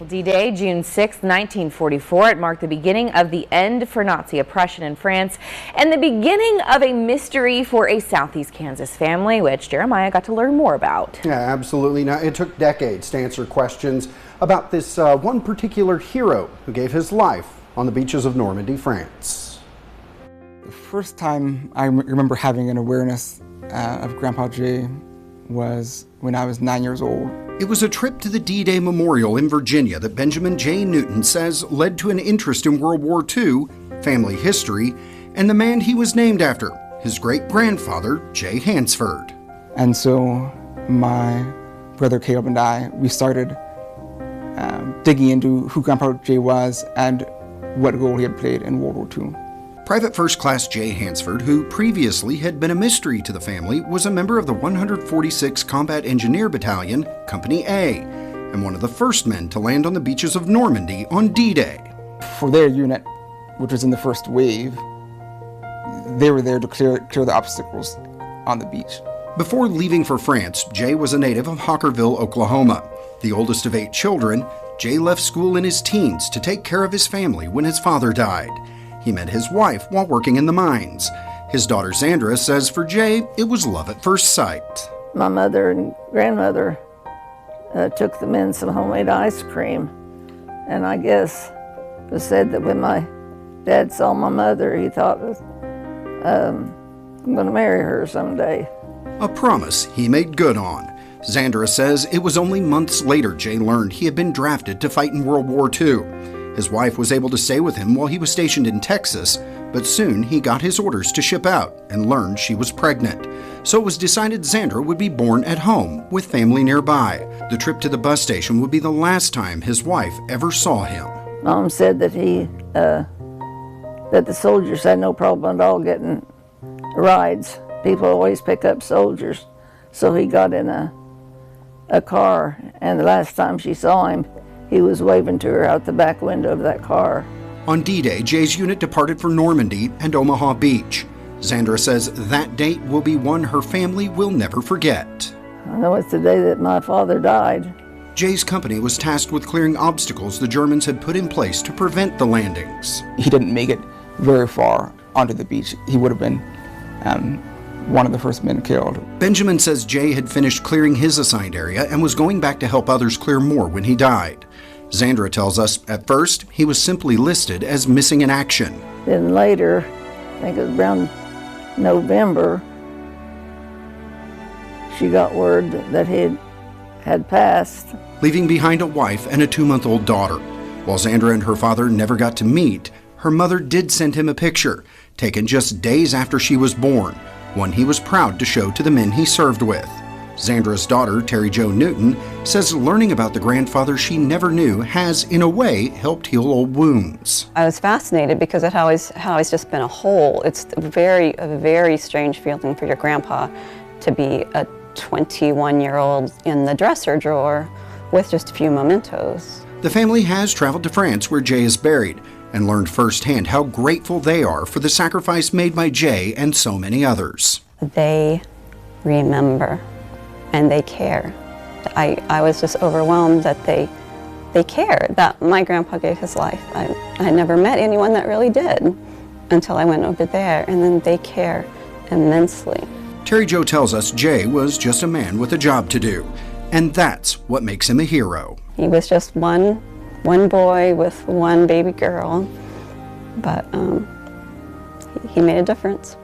Well, D-Day, June 6, 1944, it marked the beginning of the end for Nazi oppression in France and the beginning of a mystery for a Southeast Kansas family, which Jeremiah got to learn more about. Yeah, absolutely. Now, it took decades to answer questions about this one particular hero who gave his life on the beaches of Normandy, France. The first time I remember having an awareness of Grandpa Jay was when I was 9 years old. It was a trip to the D-Day Memorial in Virginia that Benjamin J. Newton says led to an interest in World War II, family history, and the man he was named after, his great-grandfather, Jay Hansford. And so my brother Caleb and I, we started digging into who Grandpa Jay was and what role he had played in World War II. Private First Class Jay Hansford, who previously had been a mystery to the family, was a member of the 146th Combat Engineer Battalion, Company A, and one of the first men to land on the beaches of Normandy on D-Day. For their unit, which was in the first wave, they were there to clear the obstacles on the beach. Before leaving for France, Jay was a native of Hockerville, Oklahoma. The oldest of 8 children, Jay left school in his teens to take care of his family when his father died. He met his wife while working in the mines. His daughter Sandra says for Jay, it was love at first sight. My mother and grandmother took them in some homemade ice cream. And I guess it was said that when my dad saw my mother, he thought, I'm going to marry her someday. A promise he made good on. Sandra says it was only months later Jay learned he had been drafted to fight in World War II. His wife was able to stay with him while he was stationed in Texas, but soon he got his orders to ship out and learned she was pregnant. So it was decided Sandra would be born at home with family nearby. The trip to the bus station would be the last time his wife ever saw him. Mom said that that the soldiers had no problem at all getting rides. People always pick up soldiers. So he got in a car, and the last time she saw him, he was waving to her out the back window of that car. On D-Day, Jay's unit departed for Normandy and Omaha Beach. Sandra says that date will be one her family will never forget. I know it's the day that my father died. Jay's company was tasked with clearing obstacles the Germans had put in place to prevent the landings. He didn't make it very far onto the beach. He would have been one of the first men killed. Benjamin says Jay had finished clearing his assigned area and was going back to help others clear more when he died. Sandra tells us at first he was simply listed as missing in action. Then later, I think it was around November, she got word that he had passed. Leaving behind a wife and a 2-month-old daughter. While Sandra and her father never got to meet, her mother did send him a picture, taken just days after she was born, one he was proud to show to the men he served with. Sandra's daughter, Terry Jo Newton, says learning about the grandfather she never knew has, in a way, helped heal old wounds. I was fascinated because it always just been a hole. It's a very strange feeling for your grandpa to be a 21-year-old in the dresser drawer with just a few mementos. The family has traveled to France where Jay is buried and learned firsthand how grateful they are for the sacrifice made by Jay and so many others. They remember. And they care. I was just overwhelmed that they care, that my grandpa gave his life. I never met anyone that really did until I went over there, and then they care immensely. Terry Jo tells us Jay was just a man with a job to do, and that's what makes him a hero. He was just one boy with one baby girl, but he made a difference.